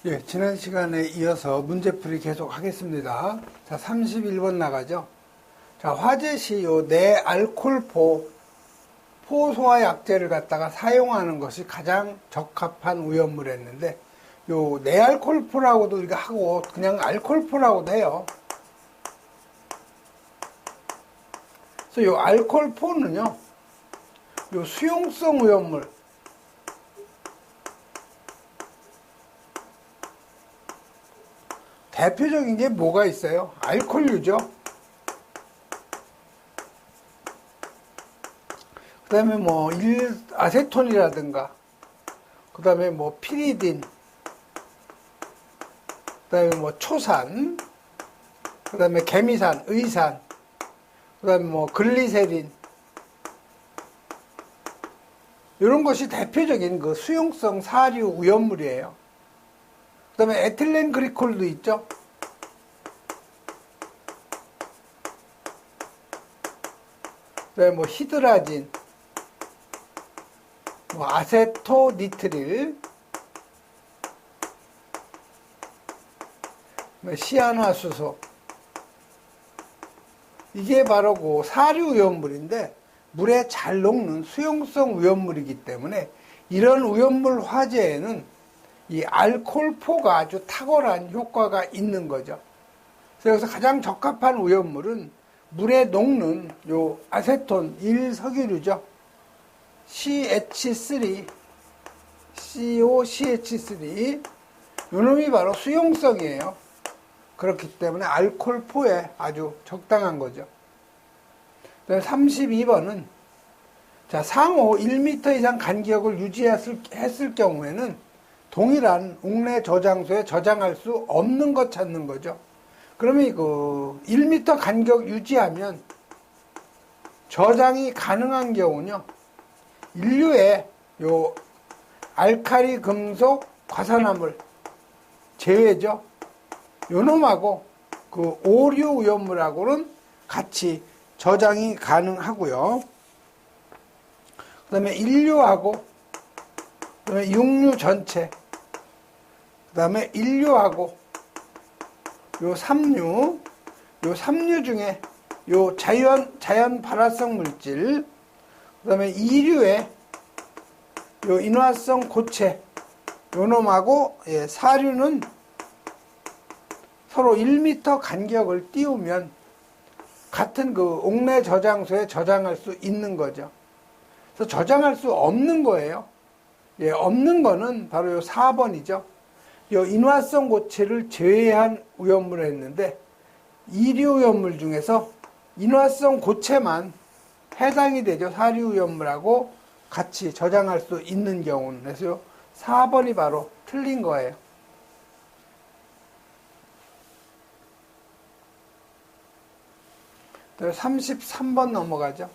예, 지난 시간에 이어서 문제풀이 계속 하겠습니다. 자, 31번 나가죠. 자, 화재 시 요 내알콜포 포소화 약제를 갖다가 사용하는 것이 가장 적합한 오염물 했는데, 요 내알콜포라고도 우리가 하고 그냥 알콜포라고도 해요. 그래서 요 알콜포는요, 요 수용성 오염물, 대표적인 게 뭐가 있어요? 알콜류죠. 그 다음에 뭐 아세톤이라든가, 그 다음에 뭐 피리딘, 그 다음에 뭐 초산, 그 다음에 개미산, 의산, 그 다음에 뭐 글리세린, 이런 것이 대표적인 그 수용성 사류 오염물이에요. 그 다음에 에틸렌 그리콜도 있죠. 그 다음에 뭐 히드라진, 뭐 아세토니트릴, 시아나수소. 이게 바로 그 사류 오염물인데 물에 잘 녹는 수용성 오염물이기 때문에 이런 오염물 화재에는 이 알콜포가 아주 탁월한 효과가 있는 거죠. 그래서 가장 적합한 오염물은 물에 녹는 요 아세톤 1석유류죠. CH3, COCH3. 요 놈이 바로 수용성이에요. 그렇기 때문에 알콜포에 아주 적당한 거죠. 32번은 자, 상호 1m 이상 간격을 유지했을 경우에는 동일한 옥내 저장소에 저장할 수 없는 것 찾는 거죠. 그러면 그 1m 간격 유지하면 저장이 가능한 경우는요, 인류의 요 알칼리 금속 과산화물 제외죠. 요 놈하고 그 오류 오염물하고는 같이 저장이 가능하고요. 그 다음에 인류하고 그다음에 육류 전체, 그 다음에 인류하고 요 삼류 중에 요 자연 발화성 물질, 그 다음에 이류의 요 인화성 고체, 요 놈하고 사류는 서로 1m 간격을 띄우면 같은 그 옥내 저장소에 저장할 수 있는 거죠. 그래서 저장할 수 없는 거예요. 없는 거는 바로 요 4번이죠. 요 인화성 고체를 제외한 오염물을 했는데, 이류 오염물 중에서 인화성 고체만 해당이 되죠. 사류 오염물하고 같이 저장할 수 있는 경우는. 그래서 요 4번이 바로 틀린 거예요. 또 33번 넘어가죠.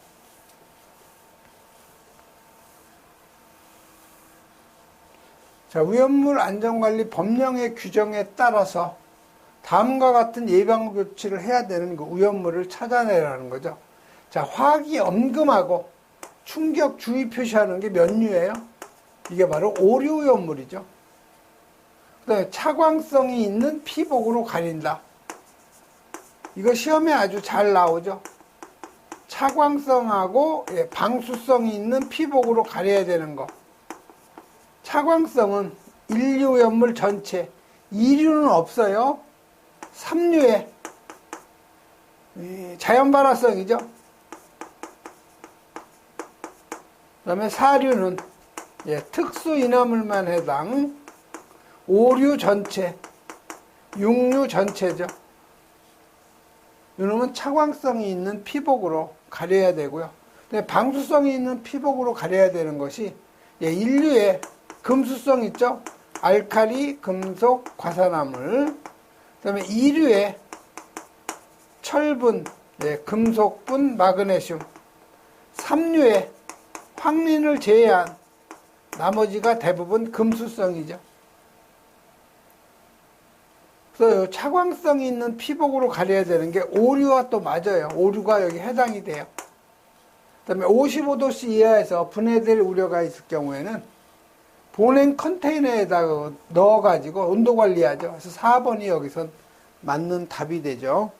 자, 오염물 안전관리 법령의 규정에 따라서 다음과 같은 예방 조치를 해야 되는 그 오염물을 찾아내라는 거죠. 자, 화학이 엄금하고 충격 주의 표시하는 게 몇 류예요? 이게 바로 오류 오염물이죠. 그다음에 차광성이 있는 피복으로 가린다. 이거 시험에 아주 잘 나오죠. 차광성하고 방수성이 있는 피복으로 가려야 되는 거. 차광성은 인류 오염물 전체, 이류는 없어요. 삼류의 자연 발화성이죠. 그 다음에 사류는 특수 인화물만 해당, 오류 전체, 육류 전체죠. 이놈은 차광성이 있는 피복으로 가려야 되고요. 근데 방수성이 있는 피복으로 가려야 되는 것이 인류의 금수성 있죠? 알칼리 금속 과산화물. 그 다음에 이류의 철분, 금속분, 마그네슘. 삼류의 황린을 제외한 나머지가 대부분 금수성이죠. 그래서 차광성이 있는 피복으로 가려야 되는 게 오류와 또 맞아요. 오류가 여기 해당이 돼요. 그 다음에 55도씨 이하에서 분해될 우려가 있을 경우에는 보냉 컨테이너에다가 넣어가지고 온도 관리하죠. 그래서 4번이 여기선 맞는 답이 되죠.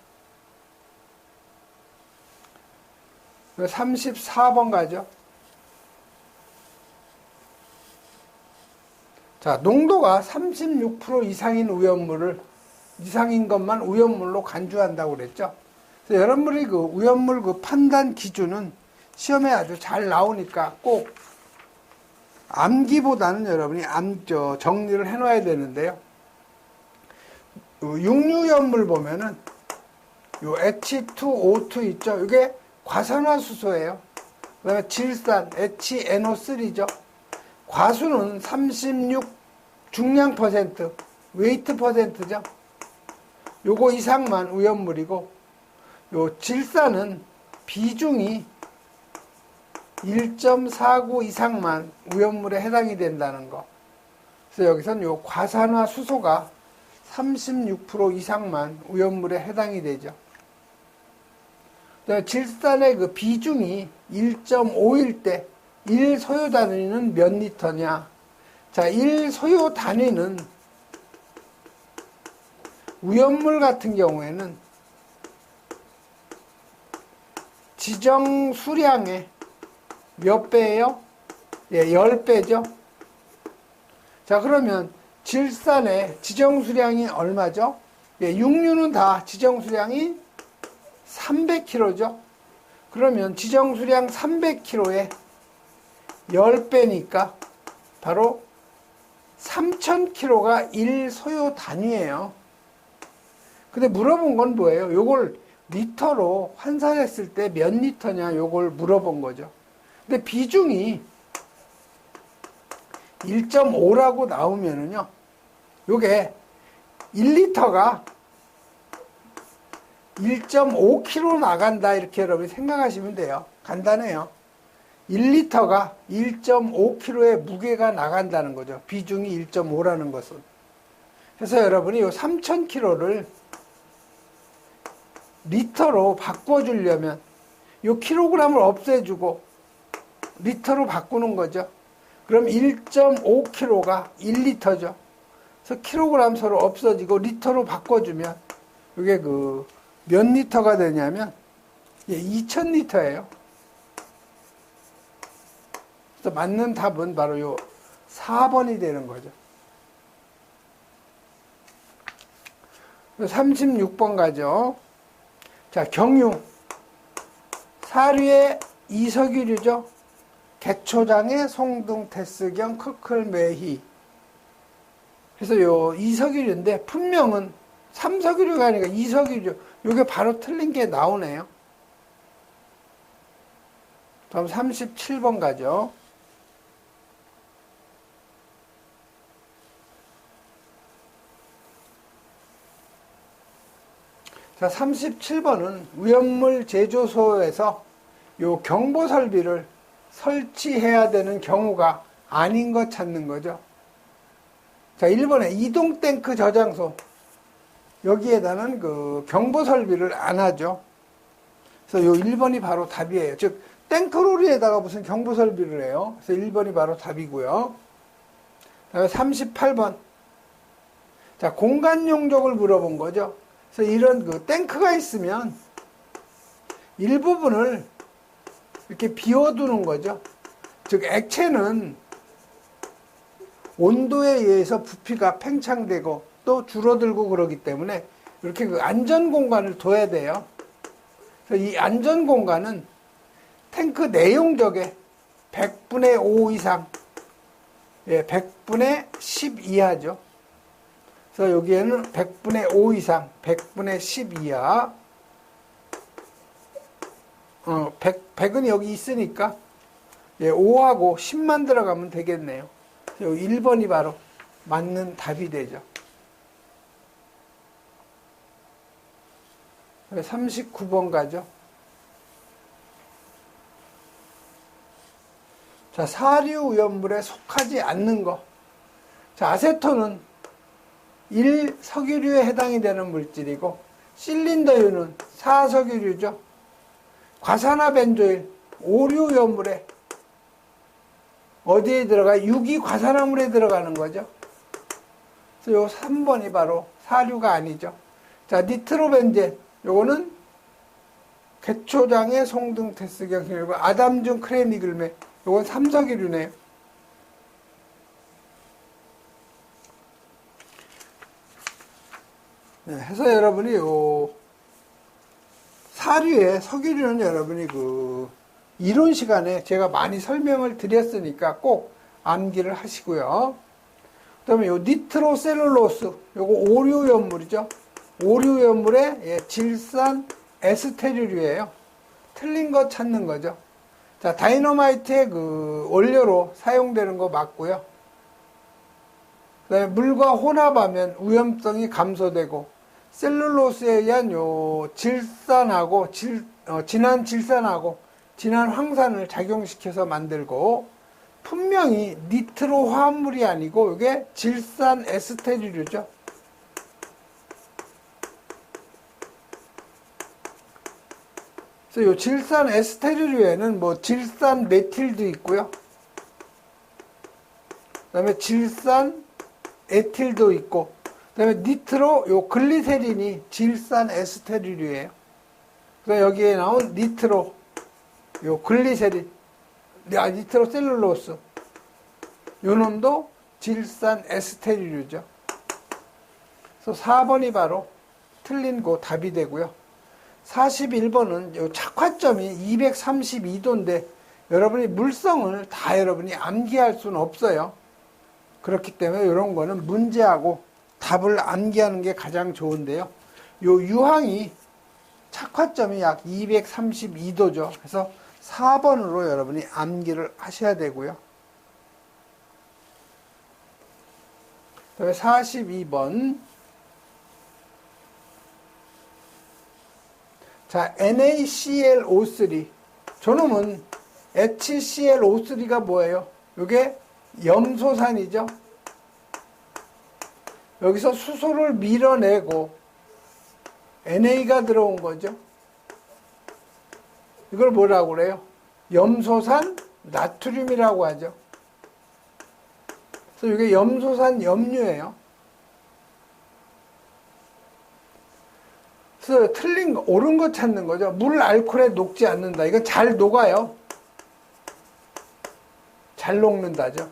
34번 가죠. 자, 농도가 36% 이상인 것만 우연물로 간주한다고 그랬죠. 그래서 여러분들이 그 우연물 그 판단 기준은 시험에 아주 잘 나오니까 꼭 암기보다는 여러분이 정리를 해 놔야 되는데요. 육류연물 보면은 요 H2O2 있죠. 이게 과산화수소예요. 그 다음에 질산 HNO3죠. 과수는 36 중량 퍼센트, 웨이트 퍼센트죠. 요거 이상만 우연물이고, 요 질산은 비중이 1.49 이상만 우연물에 해당이 된다는 거. 그래서 여기선 요 과산화수소가 36% 이상만 우연물에 해당이 되죠. 질산의 그 비중이 1.5일 때 1 소요 단위는 몇 리터냐? 자, 1 소요 단위는 우연물 같은 경우에는 지정 수량의 몇 배예요? 예, 10배죠. 자, 그러면 질산의 지정 수량이 얼마죠? 예, 육류는 다 지정 수량이 300kg죠. 그러면 지정 수량 300kg에 10배니까 바로 3000kg가 1 소요 단위예요. 근데 물어본 건 뭐예요? 요걸 리터로 환산했을 때 몇 리터냐 요걸 물어본 거죠. 근데 비중이 1.5라고 나오면은요, 요게 1리터가 1.5kg 나간다 이렇게 여러분이 생각하시면 돼요. 간단해요. 1리터가 1.5kg의 무게가 나간다는 거죠. 비중이 1.5라는 것은. 그래서 여러분이 요 3000kg를 리터로 바꿔주려면 요 킬로그램을 없애주고 리터로 바꾸는 거죠. 그럼 1.5kg가 1리터죠. 그래서 킬로그램 서로 없어지고 리터로 바꿔주면 이게 몇 리터가 되냐면 2000리터예요. 그래서 맞는 답은 바로 요 4번이 되는 거죠. 36번 가죠. 자, 경유. 사류의 이석유류죠. 개초장의 송등, 테스경, 크클, 메희. 그래서 요 이석유류인데 분명은 3석유류가 아니라 2석유류. 요게 바로 틀린 게 나오네요. 다음 37번 가죠. 자, 37번은 위험물 제조소에서 요 경보 설비를 설치해야 되는 경우가 아닌 것 찾는 거죠. 자, 1번에 이동 탱크 저장소. 여기에다는 그 경보 설비를 안 하죠. 그래서 요 1번이 바로 답이에요. 즉, 탱크로리에다가 무슨 경보 설비를 해요. 그래서 1번이 바로 답이고요. 다음에 38번. 자, 공간 용적을 물어본 거죠. 그래서 이런 그 탱크가 있으면 일부분을 이렇게 비워두는 거죠. 즉, 액체는 온도에 의해서 부피가 팽창되고 또 줄어들고 그러기 때문에 이렇게 그 안전 공간을 둬야 돼요. 그래서 이 안전 공간은 탱크 내용적의 100분의 5 이상, 100분의 10 이하죠. 그래서 여기에는 100분의 5 이상, 100분의 10 이하, 100은 여기 있으니까 5하고 10만 들어가면 되겠네요. 그래서 1번이 바로 맞는 답이 되죠. 39번 가죠. 자, 사류위험물에 속하지 않는 거. 자, 아세톤은 1석유류에 해당이 되는 물질이고, 실린더유는 4석유류죠. 과산화벤조일, 5류위험물에 어디에 들어가? 유기과산화물에 들어가는 거죠. 그래서 요 3번이 바로 사류가 아니죠. 자, 니트로벤젠. 요거는 개초장의 송등 테스경이고 아담중 크레니글메. 요건 삼석이류네요. 네, 해서 여러분이 요 사류의 석유류는 여러분이 그 이론 시간에 제가 많이 설명을 드렸으니까 꼭 암기를 하시고요. 그 다음에 요 니트로셀룰로스, 요거 오류연물이죠. 오류연물의 질산 에스테르류예요. 틀린 거 찾는 거죠. 자, 다이너마이트의 그 원료로 사용되는 거 맞고요. 그 다음에 물과 혼합하면 위험성이 감소되고, 셀룰로스에 의한 요 질산하고, 진한 질산하고, 진한 황산을 작용시켜서 만들고, 분명히 니트로 화합물이 아니고, 이게 질산 에스테르류죠. 그래서 이 질산 에스테르류에는 뭐 질산 메틸도 있고요. 그 다음에 질산 에틸도 있고, 그 다음에 니트로 요 글리세린이 질산 에스테르류예요. 그래서 여기에 나온 니트로 요 글리세린, 니트로 셀룰로스, 요 놈도 질산 에스테르류죠. 그래서 4번이 바로 틀린 거 답이 되고요. 41번은 요 착화점이 232도인데 여러분이 물성을 다 여러분이 암기할 수는 없어요. 그렇기 때문에 이런 거는 문제하고 답을 암기하는 게 가장 좋은데요. 요 유황이 착화점이 약 232도죠. 그래서 4번으로 여러분이 암기를 하셔야 되고요. 그다음에 42번. 자, NaClO3. 저놈은 HClO3가 뭐예요? 이게 염소산이죠. 여기서 수소를 밀어내고 NA가 들어온 거죠. 이걸 뭐라고 그래요? 염소산 나트륨이라고 하죠. 그래서 이게 염소산 염료예요. 그래서 틀린 거, 옳은 거 찾는 거죠. 물 알코올에 녹지 않는다. 이건 잘 녹아요. 잘 녹는다죠.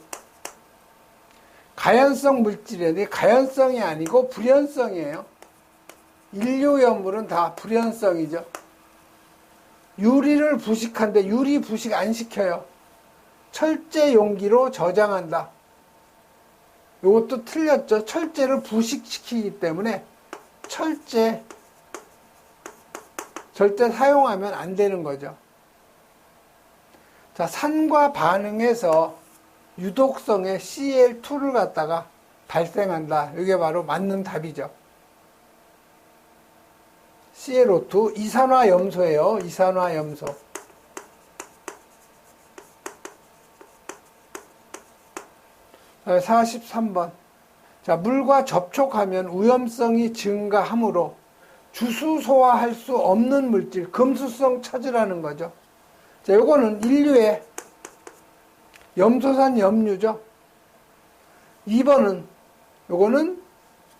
가연성 물질인데 가연성이 아니고 불연성이에요. 인류염물은 다 불연성이죠. 유리를 부식한데 유리 부식 안 시켜요. 철제 용기로 저장한다. 이것도 틀렸죠. 철제를 부식시키기 때문에 철제 절대 사용하면 안 되는 거죠. 자, 산과 반응해서 유독성의 Cl2를 갖다가 발생한다. 이게 바로 맞는 답이죠. ClO2 이산화염소예요. 이산화염소. 43번. 자, 물과 접촉하면 위험성이 증가하므로 주수 소화할 수 없는 물질, 금수성 찾으라는 거죠. 자, 요거는 인류의 염소산 염류죠. 2번은 요거는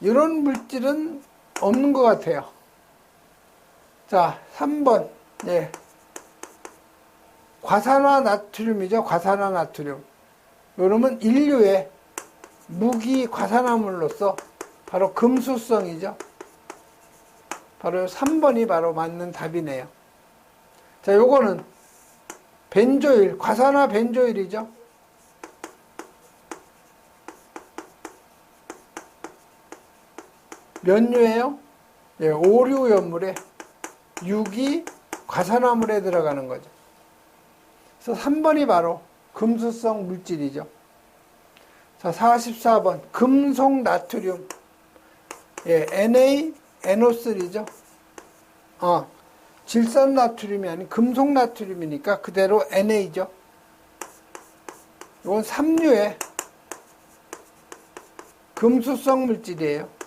이런 물질은 없는 것 같아요. 자, 3번. 예. 과산화 나트륨이죠. 과산화 나트륨. 요놈은 인류의 무기 과산화물로서 바로 금수성이죠. 바로 3번이 바로 맞는 답이네요. 자, 요거는 벤조일, 과산화 벤조일이죠. 면류예요. 예, 오류연물에 유기 과산화물에 들어가는 거죠. 그래서 3번이 바로 금수성 물질이죠. 자, 44번 금속 나트륨. 예, NaNO3죠. 질산 나트륨이 아닌 금속 나트륨이니까 그대로 NA죠. 이건 삼류의 금수성 물질이에요.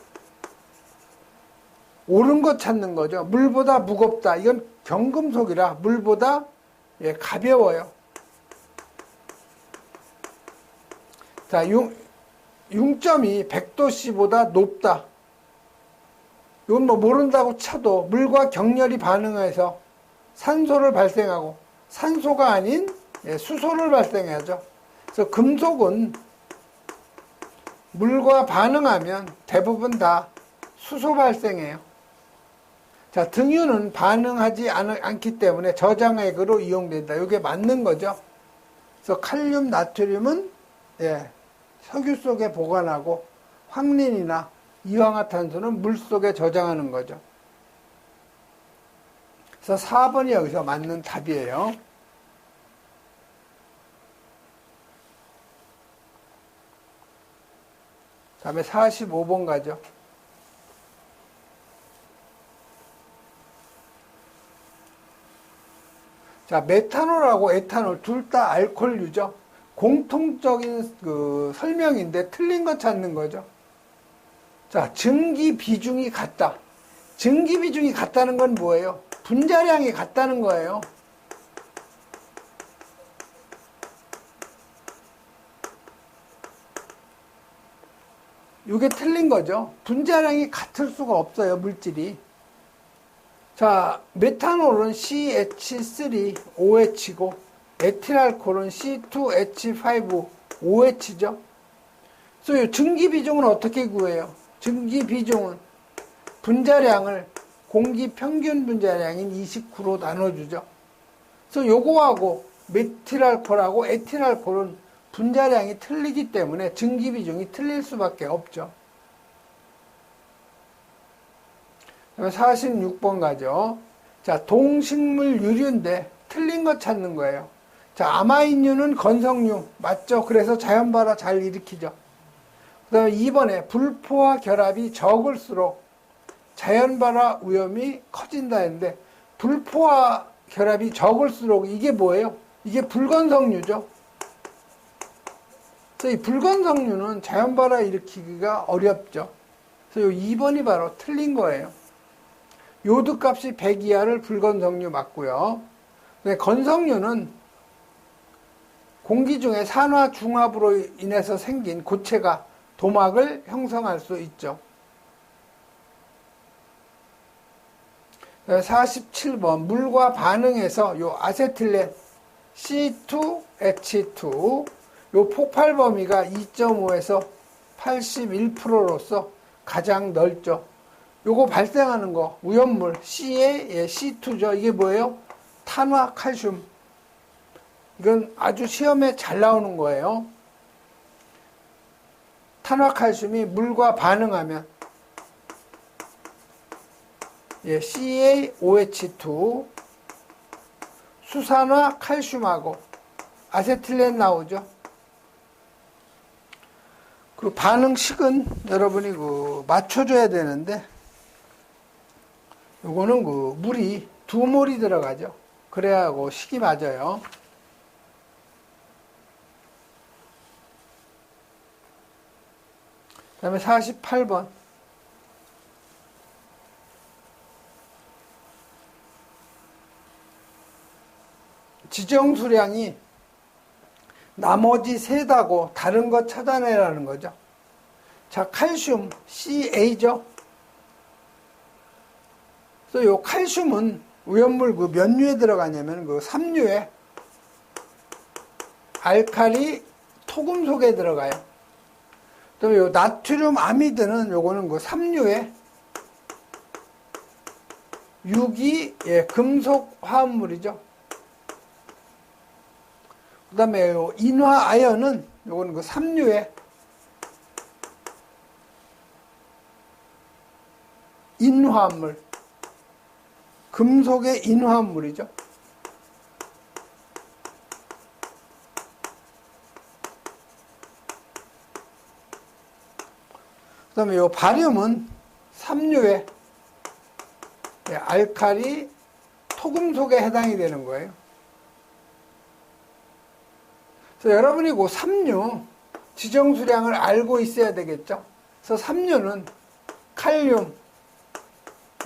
옳은 것 찾는 거죠. 물보다 무겁다. 이건 경금속이라 물보다 가벼워요. 자, 융점이 100도씨보다 높다. 이건 뭐 모른다고 쳐도 물과 격렬히 반응해서 산소를 발생하고 산소가 아닌 수소를 발생하죠. 그래서 금속은 물과 반응하면 대부분 다 수소 발생해요. 자, 등유는 반응하지 않기 때문에 저장액으로 이용된다. 이게 맞는 거죠. 그래서 칼륨, 나트륨은 석유 속에 보관하고 황린이나 이황화탄소는 물 속에 저장하는 거죠. 그래서 4번이 여기서 맞는 답이에요. 다음에 45번 가죠. 자, 메탄올하고 에탄올 둘 다 알코올류죠. 공통적인 그 설명인데 틀린 거 찾는 거죠. 자, 증기 비중이 같다. 증기 비중이 같다는 건 뭐예요? 분자량이 같다는 거예요. 이게 틀린 거죠. 분자량이 같을 수가 없어요, 물질이. 자, 메탄올은 CH3OH고 에틸알코올은 C2H5OH죠. 그래서 이 증기 비중은 어떻게 구해요? 증기 비중은 분자량을 공기 평균 분자량인 29로 나눠주죠. 그래서 요거하고 메틸알코올하고 에틸알코올은 분자량이 틀리기 때문에 증기 비중이 틀릴 수밖에 없죠. 46번 가죠. 자, 동식물 유류인데 틀린 거 찾는 거예요. 자, 아마인유는 건성류 맞죠? 그래서 자연발화 잘 일으키죠. 그 다음에 2번에 불포화 결합이 적을수록 자연발화 위험이 커진다 했는데 불포화 결합이 적을수록 이게 뭐예요? 이게 불건성류죠. 그래서 이 불건성류는 자연발화 일으키기가 어렵죠. 그래서 이 2번이 바로 틀린 거예요. 요드값이 100 이하를 불건성류 맞고요. 건성류는 공기 중에 산화 중합으로 인해서 생긴 고체가 도막을 형성할 수 있죠. 47번 물과 반응해서 요 아세틸렌 C2H2 요 폭발 범위가 2.5에서 81%로서 가장 넓죠. 요거 발생하는 거 오염물 C에 C2죠. 이게 뭐예요? 탄화 칼슘. 이건 아주 시험에 잘 나오는 거예요. 탄화 칼슘이 물과 반응하면 CaOH2 수산화 칼슘하고 아세틸렌 나오죠. 그 반응식은 여러분이 맞춰줘야 되는데 요거는 물이 2몰이 들어가죠. 그래야 식이 맞아요. 그 다음에 48번. 지정수량이 나머지 세다고 다른 거 찾아내라는 거죠. 자, 칼슘 Ca죠. 그래서 요 칼슘은 오염물 몇 류에 들어가냐면 3류에 알칼리 토금속에 들어가요. 또 요 나트륨 아미드는 요거는 3류에 유기 금속 화합물이죠. 그 다음에 요 인화 아연은 요거는 3류에 인화합물, 금속의 인화합물이죠. 그 다음에 요 바륨은 3류에 알칼리 토금속에 해당이 되는 거예요. 그래서 여러분이 3류 지정수량을 알고 있어야 되겠죠. 그래서 3류는 칼륨,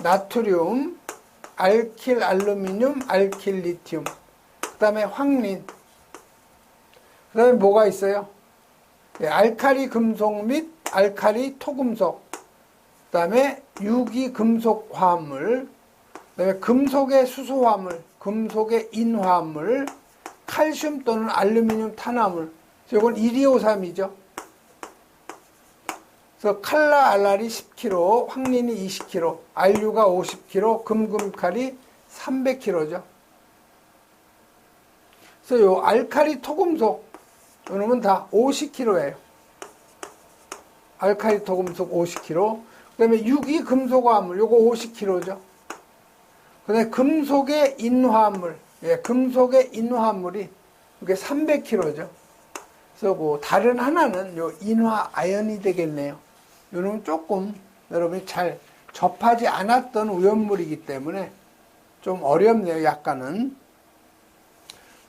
나트륨, 알킬 알루미늄, 알킬 리튬, 그 다음에 황린, 그 다음에 뭐가 있어요? 예, 알칼리 금속 및 알칼리 토금속, 그 다음에 유기금속 화합물, 그 다음에 금속의 수소화물, 금속의 인화합물, 칼슘 또는 알루미늄 탄화물. 이건 1,2,5,3이죠. 그래서 칼라 알랄이 10kg, 황린이 20kg, 알유가 50kg, 금금칼이 300kg죠. 그래서 요 알칼리 토금속, 요놈은 다 50kg예요. 알칼리 토금속 50kg. 그 다음에 유기금속화합물, 요거 50kg죠. 그 다음에 금속의 인화합물, 예, 금속의 인화합물이 이게 300kg죠. 그래서 그 다른 하나는 요 인화 아연이 되겠네요. 요놈은 조금 여러분이 잘 접하지 않았던 오염물이기 때문에 좀 어렵네요, 약간은.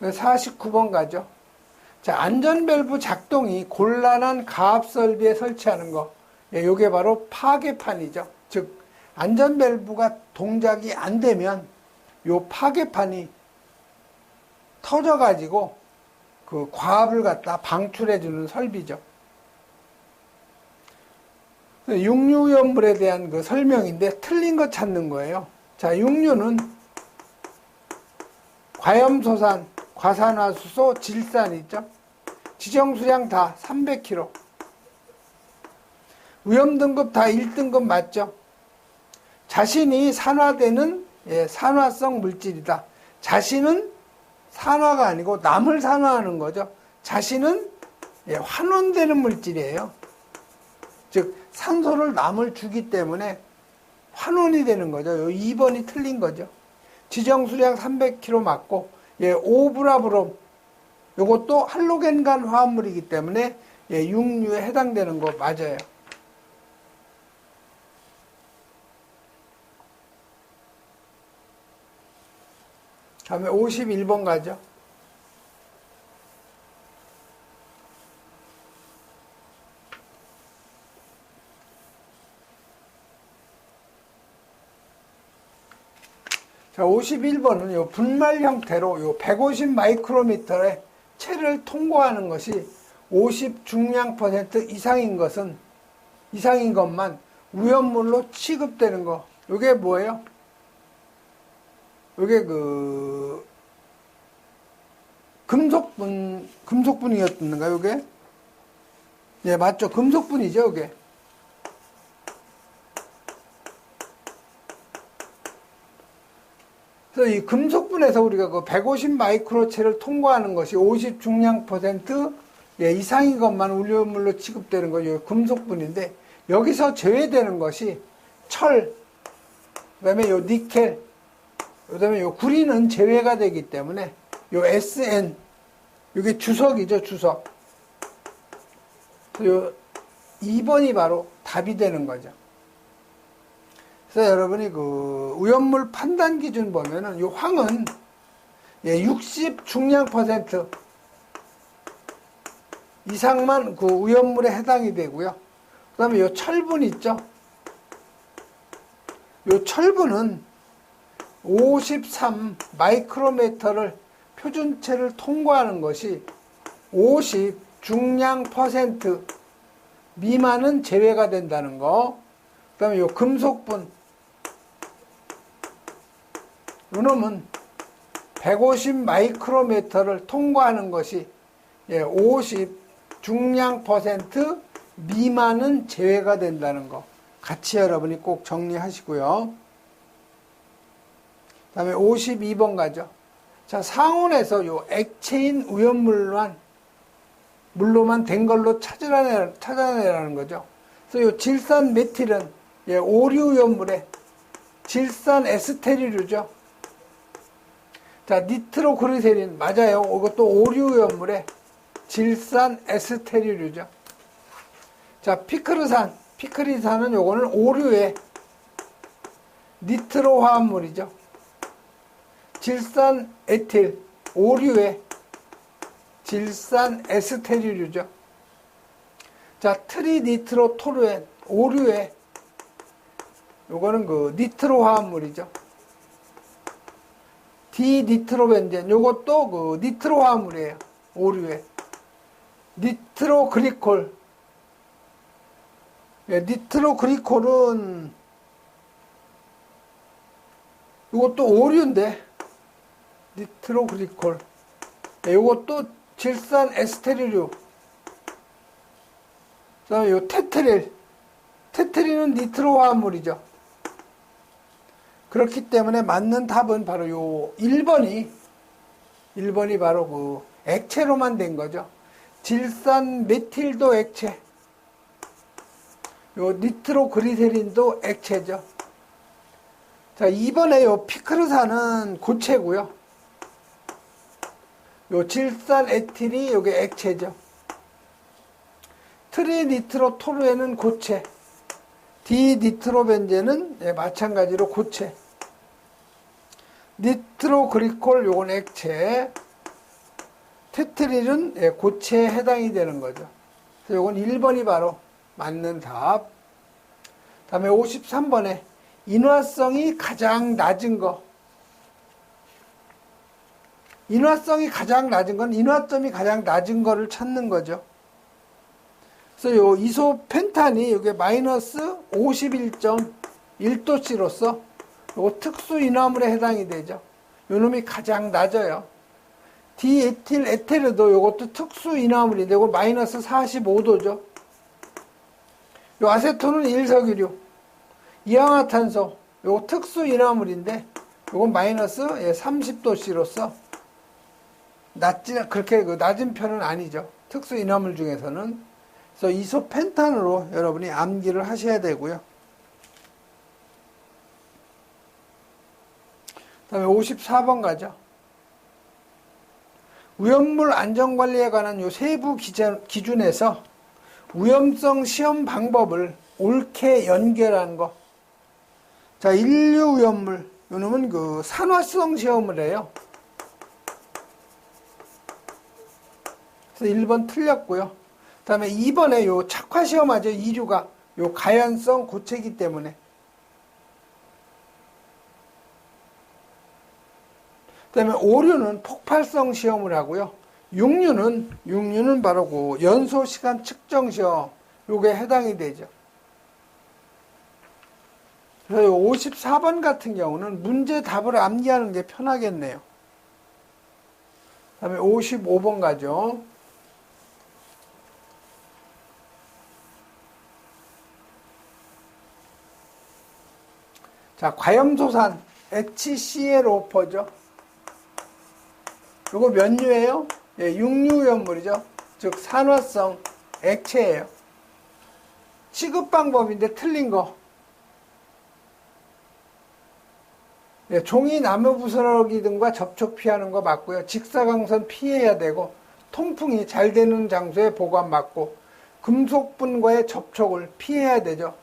49번 가죠. 자, 안전밸브 작동이 곤란한 가압 설비에 설치하는 거. 예, 요게 바로 파괴판이죠. 즉, 안전밸브가 동작이 안 되면 요 파괴판이 터져가지고 그 과압을 갖다 방출해주는 설비죠. 육류오염물에 대한 그 설명인데 틀린 거 찾는 거예요. 자, 육류는 과염소산, 과산화수소, 질산 있죠. 지정수량 다 300kg. 위험등급 다 1등급 맞죠? 자신이 산화되는, 예, 산화성 물질이다. 자신은 산화가 아니고 남을 산화하는 거죠. 자신은, 예, 환원되는 물질이에요. 즉 산소를 남을 주기 때문에 환원이 되는 거죠. 요 2번이 틀린 거죠. 지정수량 300kg 맞고, 예, 오브라브롬, 요것도 할로겐간 화합물이기 때문에, 예, 육류에 해당되는 거 맞아요. 다음에 51번 가죠. 자, 51번은 요 분말 형태로 요 150 마이크로미터의 체를 통과하는 것이 50 중량 % 이상인 것만 위험물로 취급되는 거. 요게 뭐예요? 요게 그 금속분이었던가 요게? 예, 맞죠. 금속분이죠, 요게. 그래서 이 금속분에서 우리가 그 150 마이크로체를 통과하는 것이 50 중량 % 예, 이상인 것만 위험물로 취급되는 거죠. 금속분인데 여기서 제외되는 것이 철, 그다음에 요 니켈, 그다음에 요 구리는 제외가 되기 때문에 요 SN, 이게 주석이죠, 주석. 요 2번이 바로 답이 되는 거죠. 그래서 여러분이 그 위험물 판단 기준 보면은 요 황은, 예, 60 중량 % 이상만 그 위험물에 해당이 되고요. 그 다음에 요 철분 있죠. 요 철분은 53 마이크로미터를 표준체를 통과하는 것이 50 중량 % 미만은 제외가 된다는 거. 그 다음에 요 금속분, 요놈은 150 마이크로미터를 통과하는 것이, 예, 50 중량 % 미만은 제외가 된다는 거. 같이 여러분이 꼭 정리하시고요. 그 다음에 52번 가죠. 자, 상온에서 요 액체인 위험물로만 된 걸로 찾아내라는 거죠. 그래서 요 질산 메틸은, 예, 오류 위험물에 질산 에스테리류죠. 자, 니트로그리세린 맞아요. 이것도 오류 위험물에 질산 에스테리류죠. 자, 피크리산은 요거는 오류의 니트로 화합물이죠. 질산 에틸, 오류의 질산 에스테리류죠. 자, 트리니트로토루엔, 오류의, 요거는 그 니트로 화합물이죠. 디니트로벤젠, 요것도 그 니트로 화합물이에요. 오류의. 니트로그리콜. 예, 니트로그리콜은 이것도 오류인데, 니트로그리콜. 예, 이것도 질산 에스테르류. 그 다음에 요 테트릴. 테트릴은 니트로 화합물이죠. 그렇기 때문에 맞는 답은 바로 요 1번이 바로 그 액체로만 된 거죠. 질산 메틸도 액체. 요 니트로그리세린도 액체죠. 자, 2번에 요 피크르산은 고체고요. 요 질산 에틸이 요게 액체죠. 트리니트로토르에는 고체. 디니트로벤젠은 예, 마찬가지로 고체. 니트로그리콜 요건 액체. 테트릴은 예, 고체에 해당이 되는 거죠. 그래서 요건 1번이 바로 맞는 답. 다음에 53번에 인화성이 가장 낮은 거. 인화성이 가장 낮은 건 인화점이 가장 낮은 거를 찾는 거죠. 그래서 요 이소펜탄이 이게 마이너스 51.1도씨로서 요거 특수 인화물에 해당이 되죠. 요 놈이 가장 낮아요. 디에틸 에테르도 요것도 특수 인화물인데 이거 마이너스 45도죠. 요 아세톤은 일석이류. 이항화탄소 요거 특수 인화물인데 요건 마이너스 30도씨로서 그렇게 낮은 편은 아니죠. 특수 인화물 중에서는. 그래서 이소펜탄으로 여러분이 암기를 하셔야 되고요. 그 다음에 54번 가죠. 위험물 안전관리에 관한 요 세부 기준에서 위험성 시험 방법을 옳게 연결한 거. 자, 인류 위험물. 요 놈은 그 산화성 시험을 해요. 그래서 1번 틀렸고요. 그 다음에 2번에 요 착화 시험하죠. 이류가 요 가연성 고체이기 때문에. 그 다음에 오류는 폭발성 시험을 하고요. 육류는 바로 그 연소 시간 측정 시험. 요게 해당이 되죠. 그래서 54번 같은 경우는 문제 답을 암기하는 게 편하겠네요. 그 다음에 55번 가죠. 자, 과염소산 HCl5죠. 요거 몇 유예요? 예, 육류위험물이죠. 즉 산화성 액체예요. 취급 방법인데 틀린 거. 예, 종이 나무 부스러기 등과 접촉 피하는 거 맞고요. 직사광선 피해야 되고 통풍이 잘 되는 장소에 보관 맞고 금속분과의 접촉을 피해야 되죠.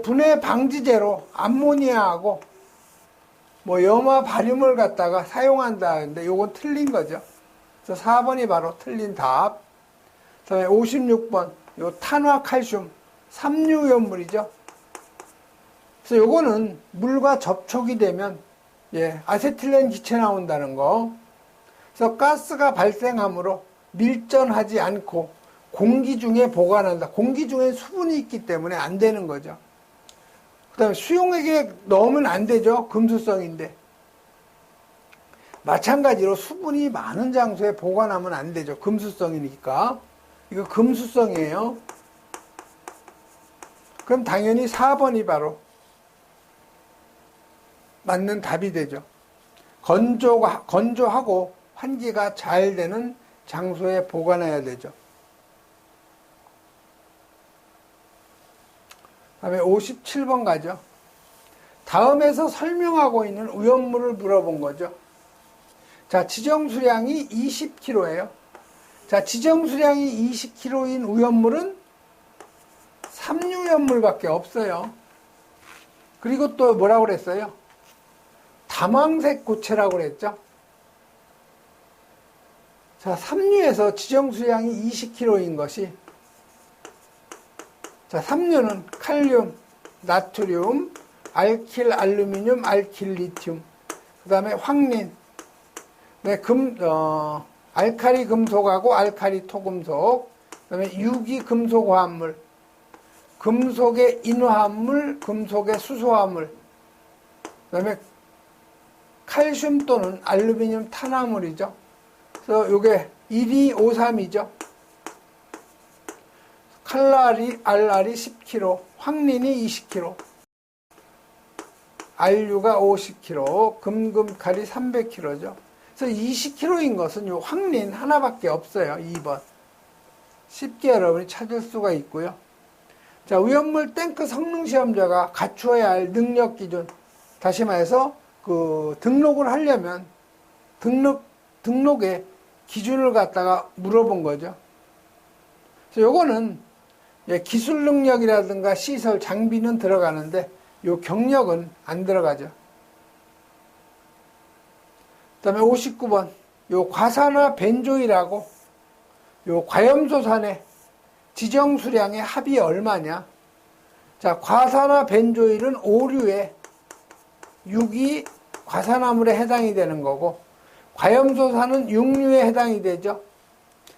분해 방지제로 암모니아하고 뭐 염화 바륨을 갖다가 사용한다는데 요건 틀린 거죠. 그래서 4번이 바로 틀린 답. 그다음에 56번 요 탄화칼슘 삼류위험물이죠. 그래서 요거는 물과 접촉이 되면 예, 아세틸렌 기체 나온다는 거. 그래서 가스가 발생하므로 밀전하지 않고 공기 중에 보관한다. 공기 중에 수분이 있기 때문에 안 되는 거죠. 그 다음에 수용액에 넣으면 안 되죠. 금수성인데. 마찬가지로 수분이 많은 장소에 보관하면 안 되죠. 금수성이니까. 이거 금수성이에요. 그럼 당연히 4번이 바로 맞는 답이 되죠. 건조하고 환기가 잘 되는 장소에 보관해야 되죠. 다음에 57번 가죠. 다음에서 설명하고 있는 위험물을 물어본 거죠. 자, 지정 수량이 20kg예요. 자, 지정 수량이 20kg인 위험물은 삼류위험물밖에 없어요. 그리고 또 뭐라고 그랬어요? 다망색 고체라고 그랬죠. 자, 삼류에서 지정 수량이 20kg인 것이 자, 삼류는 칼륨, 나트륨, 알킬 알루미늄, 알킬 리튬, 그 다음에 황린, 네, 알칼리 금속하고 알칼리 토금속, 그다음에 유기 금속 화합물, 금속의 인화합물, 금속의 수소화합물, 그다음에 칼슘 또는 알루미늄 탄화물이죠. 그래서 요게 1253이죠. 칼날이, 알알이 10kg, 황린이 20kg, 알유가 50kg, 금금칼이 300kg죠. 그래서 20kg인 것은 요 황린 하나밖에 없어요. 2번. 쉽게 여러분이 찾을 수가 있고요. 자, 위험물 탱크 성능 시험자가 갖추어야 할 능력 기준. 다시 말해서 그 등록을 하려면 등록의 기준을 갖다가 물어본 거죠. 그래서 요거는 기술 능력이라든가 시설 장비는 들어가는데 요 경력은 안 들어가죠. 그 다음에 59번 요 과산화 벤조일하고 요 과염소산의 지정 수량의 합이 얼마냐. 자, 과산화 벤조일은 오류의 유기 과산화물에 해당이 되는 거고, 과염소산은 육류에 해당이 되죠.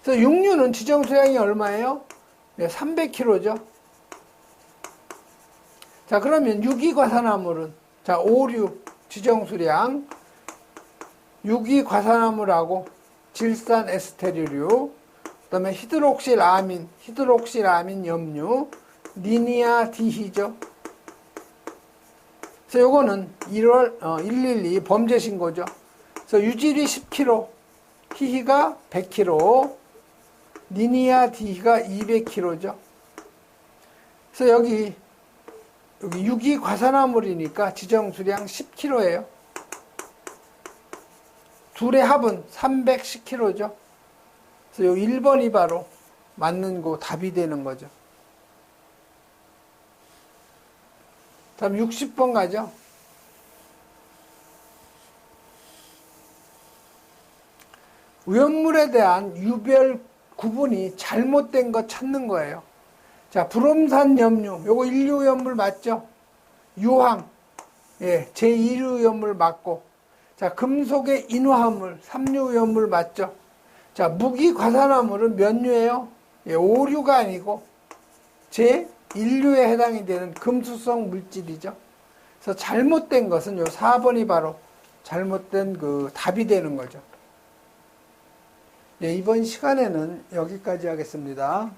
그래서 육류는 지정 수량이 얼마예요? 300kg죠. 자, 그러면 유기과산화물은, 자, 오류 지정 수량, 유기과산화물하고 질산 에스테르류, 그 다음에 히드록실아민 염류, 니니아 디히죠. 그래서 요거는 112 범죄 신고죠. 그래서 유질이 10kg, 히히가 100kg, 니니아 디히가 200kg죠. 그래서 여기 유기 과산화물이니까 지정 수량 10kg예요. 둘의 합은 310kg죠. 그래서 요 1번이 바로 맞는 거 답이 되는 거죠. 다음 60번 가죠. 위험물에 대한 유별 구분이 잘못된 거 찾는 거예요. 자, 브롬산 염류, 요거 1류 위험물 맞죠? 유황, 제2류 위험물 맞고, 자, 금속의 인화합물, 3류 위험물 맞죠? 자, 무기 과산화물은 몇 류예요? 5류가 아니고 제1류에 해당이 되는 금수성 물질이죠. 그래서 잘못된 것은 요 4번이 바로 잘못된 그 답이 되는 거죠. 이번 시간에는 여기까지 하겠습니다.